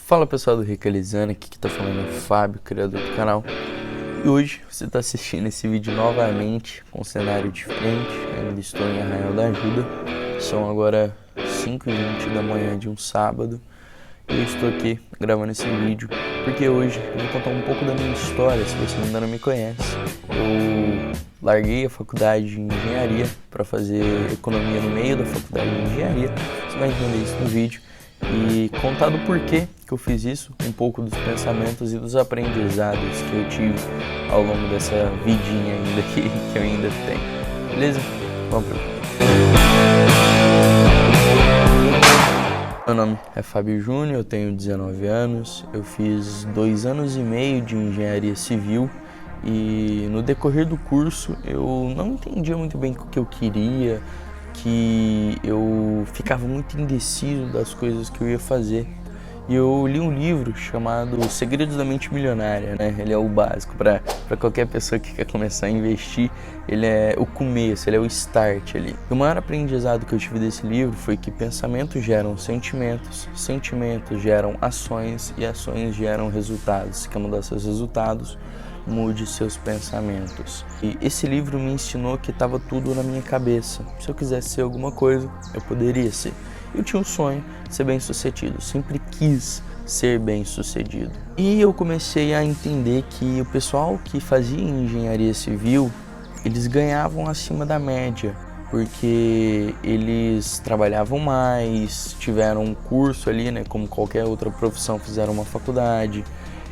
Fala pessoal do Ricalizando, aqui que tá falando é o Fábio, criador do canal. E hoje você está assistindo esse vídeo novamente com um cenário diferente. Ainda estou em Arraial da Ajuda. São agora 5h20 da manhã de um sábado. E eu estou aqui gravando esse vídeo porque hoje eu vou contar um pouco da minha história. Se você ainda não me conhece, eu larguei a faculdade de engenharia para fazer economia no meio da faculdade de engenharia. Você vai entender isso no vídeo e contar do porquê que eu fiz isso, um pouco dos pensamentos e dos aprendizados que eu tive ao longo dessa vidinha ainda que eu ainda tenho. Beleza? Vamos para o Meu nome é Fábio Júnior, eu tenho 19 anos, eu fiz 2 anos e meio de engenharia civil e no decorrer do curso eu não entendia muito bem o que eu queria, que eu ficava muito indeciso das coisas que eu ia fazer. E eu li um livro chamado Segredos da Mente Milionária, né? Ele é o básico para qualquer pessoa que quer começar a investir. Ele é o começo, ele é o start ali. E o maior aprendizado que eu tive desse livro foi que pensamentos geram sentimentos, sentimentos geram ações e ações geram resultados. Se quer mudar seus resultados, mude seus pensamentos. E esse livro me ensinou que estava tudo na minha cabeça. Se eu quisesse ser alguma coisa, eu poderia ser. Eu tinha um sonho de ser bem sucedido, sempre quis ser bem sucedido. E eu comecei a entender que o pessoal que fazia engenharia civil, eles ganhavam acima da média, porque eles trabalhavam mais, tiveram um curso ali, né, como qualquer outra profissão, fizeram uma faculdade,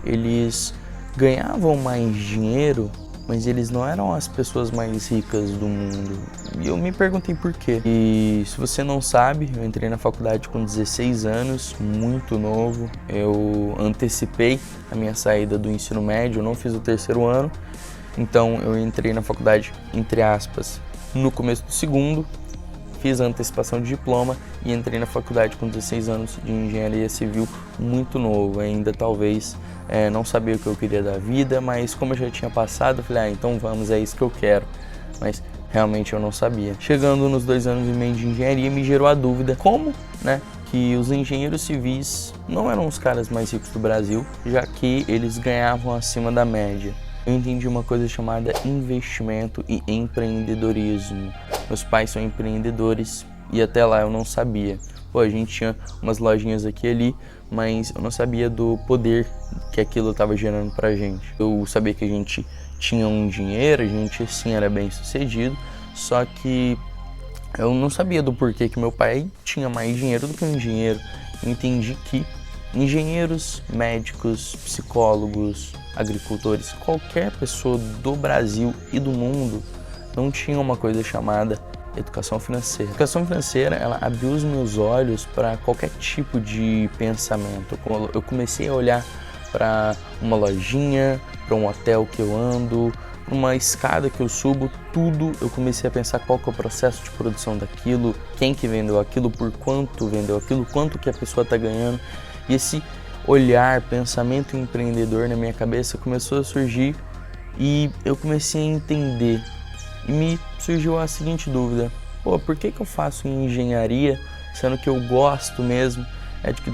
eles ganhavam mais dinheiro, mas eles não eram as pessoas mais ricas do mundo. E eu me perguntei por quê. E se você não sabe, eu entrei na faculdade com 16 anos, muito novo. Eu antecipei a minha saída do ensino médio, eu não fiz o 3º ano. Então eu entrei na faculdade, entre aspas, no começo do 2º. Fiz a antecipação de diploma e entrei na faculdade com 16 anos de engenharia civil, muito novo. Ainda talvez não sabia o que eu queria da vida, mas como eu já tinha passado, eu falei, então vamos, é isso que eu quero. Mas realmente eu não sabia. Chegando nos 2 anos e meio de engenharia, me gerou a dúvida como, né, que os engenheiros civis não eram os caras mais ricos do Brasil, já que eles ganhavam acima da média. Eu entendi uma coisa chamada investimento e empreendedorismo. Meus pais são empreendedores e até lá eu não sabia. Pô, a gente tinha umas lojinhas aqui e ali, mas eu não sabia do poder que aquilo estava gerando pra gente. Eu sabia que a gente tinha um dinheiro, a gente sim era bem sucedido, só que eu não sabia do porquê que meu pai tinha mais dinheiro do que um engenheiro. Eu entendi que engenheiros, médicos, psicólogos, agricultores, qualquer pessoa do Brasil e do mundo não tinha uma coisa chamada educação financeira. A educação financeira, ela abriu os meus olhos para qualquer tipo de pensamento. Eu comecei a olhar para uma lojinha, para um hotel que eu ando, para uma escada que eu subo, tudo eu comecei a pensar qual que é o processo de produção daquilo, quem que vendeu aquilo, por quanto vendeu aquilo, quanto que a pessoa está ganhando. E esse olhar, pensamento empreendedor na minha cabeça começou a surgir e eu comecei a entender. E me surgiu a seguinte dúvida: pô, por que eu faço engenharia, sendo que eu gosto mesmo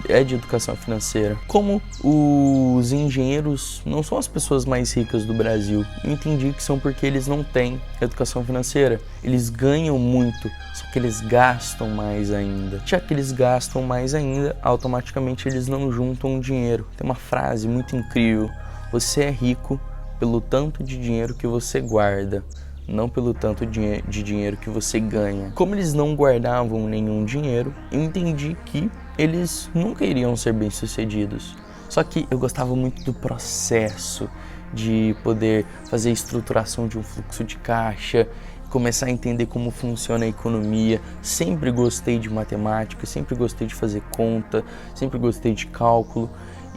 é de educação financeira? Como os engenheiros não são as pessoas mais ricas do Brasil, eu entendi que são porque eles não têm educação financeira. Eles ganham muito, só que eles gastam mais ainda. Já que eles gastam mais ainda, automaticamente eles não juntam dinheiro. Tem uma frase muito incrível: você é rico pelo tanto de dinheiro que você guarda, não pelo tanto de dinheiro que você ganha. Como eles não guardavam nenhum dinheiro, eu entendi que eles nunca iriam ser bem-sucedidos. Só que eu gostava muito do processo de poder fazer a estruturação de um fluxo de caixa, começar a entender como funciona a economia. Sempre gostei de matemática, sempre gostei de fazer conta, sempre gostei de cálculo.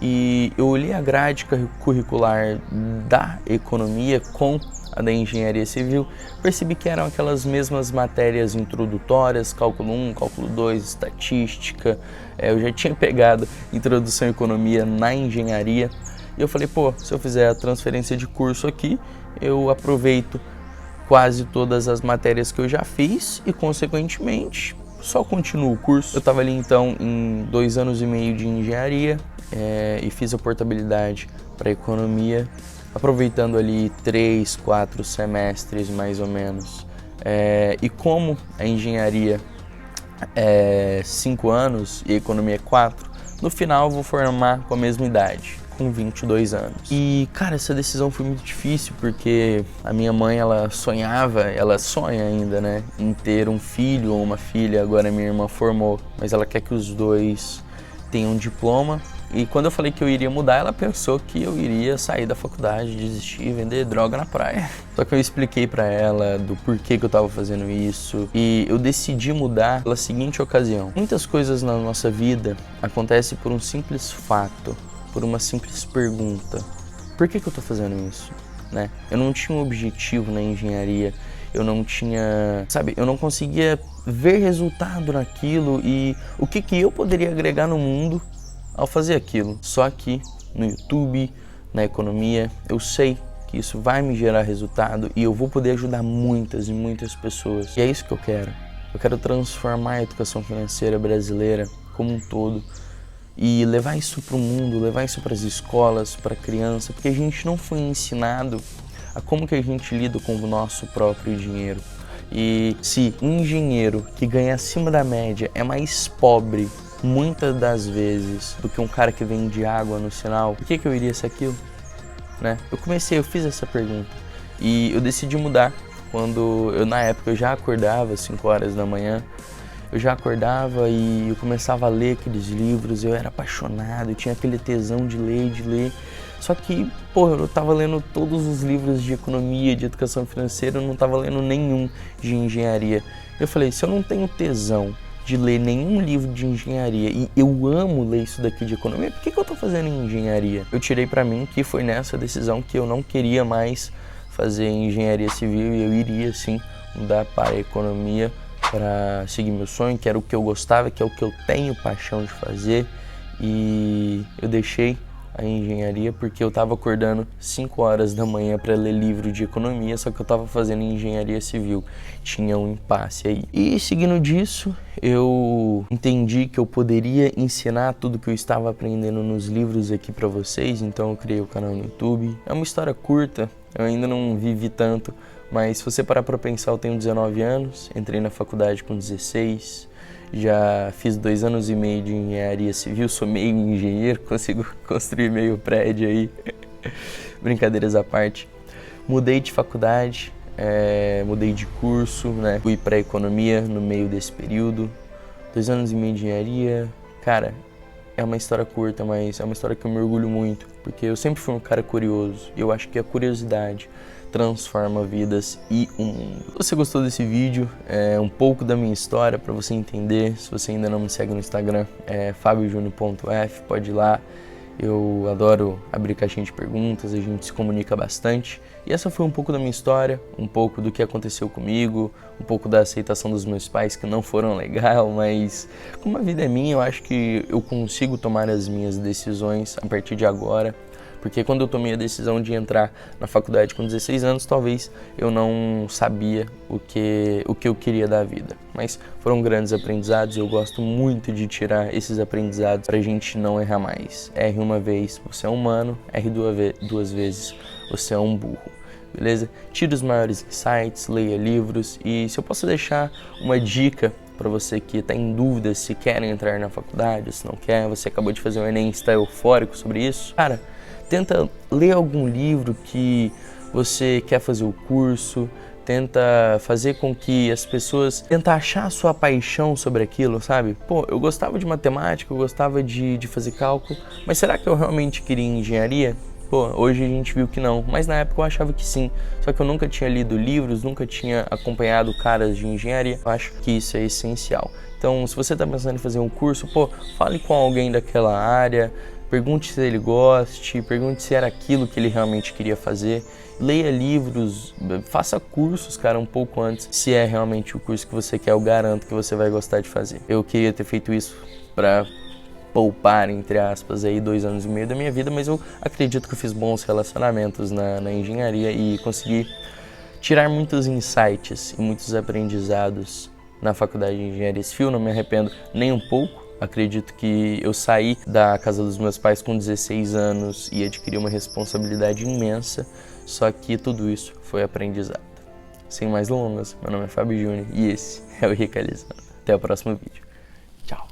E eu olhei a grade curricular da economia com a da engenharia civil, percebi que eram aquelas mesmas matérias introdutórias, cálculo 1, cálculo 2, estatística. Eu já tinha pegado introdução à economia na engenharia e eu falei, pô, se eu fizer a transferência de curso aqui, eu aproveito quase todas as matérias que eu já fiz e, consequentemente, só continuo o curso. Eu estava ali então em 2 anos e meio de engenharia, e fiz a portabilidade para economia, aproveitando ali 3, 4 semestres mais ou menos. E como a engenharia é 5 anos e a economia é 4, no final eu vou formar com a mesma idade, com 22 anos. E, cara, essa decisão foi muito difícil porque a minha mãe, ela sonha ainda, né, em ter um filho ou uma filha. Agora minha irmã formou, mas ela quer que os dois tenham um diploma. E quando eu falei que eu iria mudar, ela pensou que eu iria sair da faculdade, desistir e vender droga na praia. Só que eu expliquei pra ela do porquê que eu tava fazendo isso e eu decidi mudar pela seguinte ocasião. Muitas coisas na nossa vida acontecem por um simples fato, por uma simples pergunta. Por que eu tô fazendo isso? Né? Eu não tinha um objetivo na engenharia, eu não tinha, eu não conseguia ver resultado naquilo e o que eu poderia agregar no mundo ao fazer aquilo. Só que no YouTube, na economia, eu sei que isso vai me gerar resultado e eu vou poder ajudar muitas e muitas pessoas. E é isso que eu quero. Eu quero transformar a educação financeira brasileira como um todo e levar isso para o mundo, levar isso para as escolas, para a criança, porque a gente não foi ensinado a como que a gente lida com o nosso próprio dinheiro. E se um engenheiro que ganha acima da média é mais pobre muitas das vezes do que um cara que vende água no sinal, por que eu iria ser aquilo? Né? Eu fiz essa pergunta e eu decidi mudar quando na época eu já acordava às 5 horas da manhã, eu já acordava e eu começava a ler aqueles livros, eu era apaixonado, eu tinha aquele tesão de ler, só que, eu tava lendo todos os livros de economia, de educação financeira, eu não tava lendo nenhum de engenharia. Eu falei, se eu não tenho tesão de ler nenhum livro de engenharia e eu amo ler isso daqui de economia, por que eu tô fazendo engenharia? Eu tirei pra mim que foi nessa decisão que eu não queria mais fazer engenharia civil e eu iria sim mudar para a economia para seguir meu sonho, que era o que eu gostava, que é o que eu tenho paixão de fazer. E eu deixei a engenharia porque eu estava acordando 5 horas da manhã para ler livro de economia, só que eu estava fazendo engenharia civil, tinha um impasse aí. E seguindo disso, eu entendi que eu poderia ensinar tudo que eu estava aprendendo nos livros aqui para vocês, então eu criei o canal no YouTube. É uma história curta, eu ainda não vivi tanto, mas se você parar para pensar, eu tenho 19 anos, entrei na faculdade com 16, já fiz 2 anos e meio de engenharia civil, sou meio engenheiro, consigo construir meio prédio aí, brincadeiras à parte. Mudei de faculdade, mudei de curso, né? Fui para economia no meio desse período, 2 anos e meio de engenharia. Cara, é uma história curta, mas é uma história que eu me orgulho muito, porque eu sempre fui um cara curioso e eu acho que a curiosidade transforma vidas e o mundo. Se você gostou desse vídeo, um pouco da minha história para você entender. Se você ainda não me segue no Instagram, é fabiojunior.f, pode ir lá. Eu adoro abrir caixinha de perguntas, a gente se comunica bastante. E essa foi um pouco da minha história, um pouco do que aconteceu comigo, um pouco da aceitação dos meus pais que não foram legal, mas como a vida é minha, eu acho que eu consigo tomar as minhas decisões a partir de agora. Porque quando eu tomei a decisão de entrar na faculdade com 16 anos, talvez eu não sabia o que eu queria da vida. Mas foram grandes aprendizados e eu gosto muito de tirar esses aprendizados para a gente não errar mais. Erre uma vez, você é humano, erre 2 vezes, você é um burro. Beleza? Tire os maiores insights, leia livros e se eu posso deixar uma dica para você que está em dúvida se quer entrar na faculdade ou se não quer, você acabou de fazer o Enem e está eufórico sobre isso, cara, tenta ler algum livro que você quer fazer o curso, tenta fazer com que as pessoas, tenta achar a sua paixão sobre aquilo, sabe? Eu gostava de matemática, eu gostava de fazer cálculo, mas será que eu realmente queria engenharia? Hoje a gente viu que não, mas na época eu achava que sim, só que eu nunca tinha lido livros, nunca tinha acompanhado caras de engenharia, eu acho que isso é essencial. Então, se você está pensando em fazer um curso, fale com alguém daquela área, pergunte se ele gosta, pergunte se era aquilo que ele realmente queria fazer, leia livros, faça cursos, cara, um pouco antes, se é realmente o curso que você quer, eu garanto que você vai gostar de fazer. Eu queria ter feito isso para poupar, entre aspas, aí 2 anos e meio da minha vida, mas eu acredito que eu fiz bons relacionamentos na engenharia e consegui tirar muitos insights e muitos aprendizados na faculdade de engenharia civil, não me arrependo nem um pouco, Acredito que eu saí da casa dos meus pais com 16 anos e adquiri uma responsabilidade imensa, só que tudo isso foi aprendizado. Sem mais delongas, meu nome é Fábio Júnior e esse é o Ricalizando. Até o próximo vídeo. Tchau!